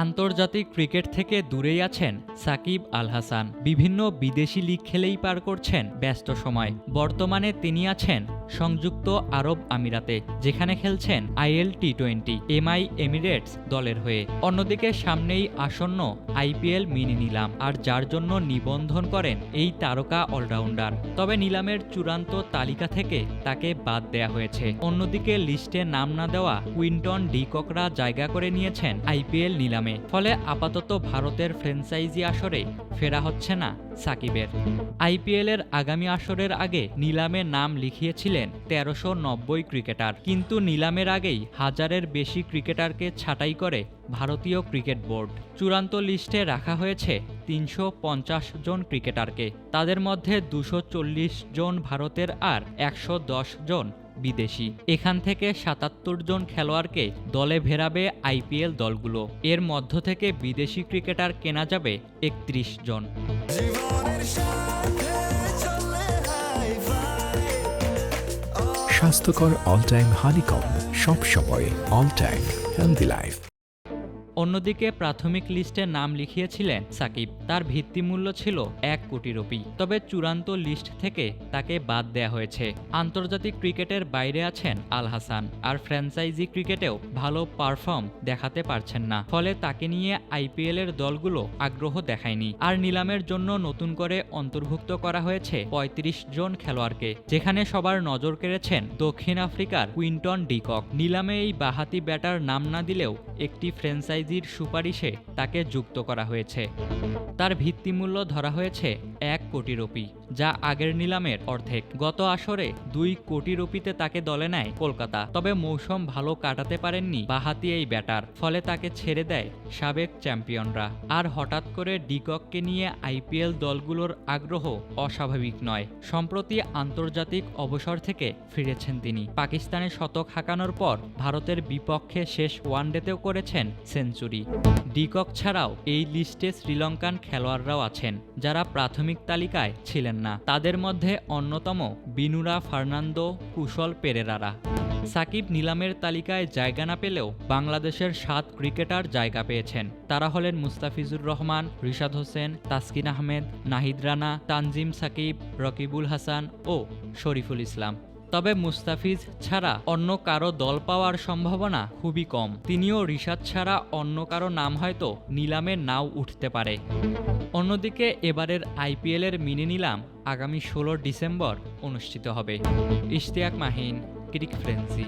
আন্তর্জাতিক ক্রিকেট থেকে দূরেই আছেন সাকিব আল হাসান। বিভিন্ন বিদেশি লিগ খেলেই পার করছেন ব্যস্ত সময়। বর্তমানে তিনি আছেন সংযুক্ত আরব আমিরাতে, যেখানে খেলছেন IL T20 MI এমিরেটস দলের হয়ে। অন্যদিকে সামনেই আসন্ন IPL মিনি নিলাম, আর যার জন্য নিবন্ধন করেন এই তারকা অলরাউন্ডার। তবে নিলামের চূড়ান্ত তালিকা থেকে তাকে বাদ দেয়া হয়েছে। অন্যদিকে লিস্টে নাম না দেওয়া কুইন্টন ডি ককরা জায়গা করে নিয়েছেন IPL নিলামে। ফলে আপাতত ভারতের ফ্র্যাঞ্চাইজি আসরে ফেরা হচ্ছে না সাকিবের। IPL এর আগামী আসরের আগে নিলামে নাম লিখিয়েছিলেন 1390 ক্রিকেটার, কিন্তু নিলামের আগেই হাজারের বেশি ক্রিকেটারকে ছাঁটাই করে ভারতীয় ক্রিকেট বোর্ড। চূড়ান্ত লিস্টে রাখা হয়েছে 350 জন ক্রিকেটারকে। তাদের মধ্যে 240 জন ভারতের আর 110 জন বিদেশি। এখান থেকে 77 জন খেলোয়াড়কে দলে ভেড়াবে IPL দলগুলো। এর মধ্য থেকে বিদেশি ক্রিকেটার কেনা যাবে 31 জন। স্বাস্থ্যকর অল টাইম হানিকম, সব সময় অল টাইম হেলদি লাইফ। অন্যদিকে প্রাথমিক লিস্টে নাম লিখিয়েছিলেন সাকিব। তার ভিত্তিমূল্য ছিল 1 কোটি রুপি। তবে চূড়ান্ত লিস্ট থেকে তাকে বাদ দেয়া হয়েছে। আন্তর্জাতিক ক্রিকেটের বাইরে আছেন আল হাসান, আর ফ্র্যাঞ্চাইজি ক্রিকেটেও ভালো পারফর্ম দেখাতে পারছেন না। ফলে তাকে নিয়ে IPL এর দলগুলো আগ্রহ দেখায়নি। আর নিলামের জন্য নতুন করে অন্তর্ভুক্ত করা হয়েছে 35 জন খেলোয়াড়কে, যেখানে সবার নজর কেড়েছেন দক্ষিণ আফ্রিকার কুইন্টন ডি কক। নিলামে এই বাঁহাতি ব্যাটার নাম না দিলেও একটি ফ্র্যাঞ্চাইজির সুপারিশে তাকে যুক্ত করা হয়েছে। তার ভিত্তিমূল্য ধরা হয়েছে 1 কোটি রুপি, যা আগের নিলামের অর্ধেক। গত আসরে 2 কোটি রুপিতে তাকে দলে নেয় কলকাতা। তবে মৌসুম ভালো কাটাতে পারেননি বাঁহাতি এই ব্যাটার, ফলে তাকে ছেড়ে দেয় সাবেক চ্যাম্পিয়নরা। আর হঠাৎ করে ডিকককে নিয়ে IPL দলগুলোর আগ্রহ অস্বাভাবিক নয়। সম্প্রতি আন্তর্জাতিক অবসর থেকে ফিরেছেন তিনি। পাকিস্তানে শতক হাঁকানোর পর ভারতের বিপক্ষে শেষ ওয়ানডেতেও করেছেন সেঞ্চুরি। ডিকক ছাড়াও এই লিস্টে শ্রীলঙ্কান খেলোয়াড়রাও আছেন, যারা প্রাথমিক তালিকায় ছিলেন না। তাদের মধ্যে অন্যতম বিনুরা ফার্নান্দো, কুশল পেরেরারা। সাকিব নিলামের তালিকায় জায়গা না পেলেও বাংলাদেশের 7 ক্রিকেটার জায়গা পেয়েছেন। তারা হলেন মুস্তাফিজুর রহমান, রিশাদ হোসেন, তাসকিন আহমেদ, নাহিদ রানা, তানজিম সাকিব, রকিবুল হাসান ও শরীফুল ইসলাম। তবে মুস্তাফিজ ছাড়া অন্য কারো দল পাওয়ার সম্ভাবনা খুবই কম। তিনিও রিশাদ ছাড়া অন্য কারো নাম হয়তো নিলামে নাও উঠতে পারে। অন্যদিকে এবারের IPL এর মিনি নিলাম আগামী 16 ডিসেম্বর অনুষ্ঠিত হবে। ইশতিয়াক মাহিন, ক্রিক ফ্রেন্সি।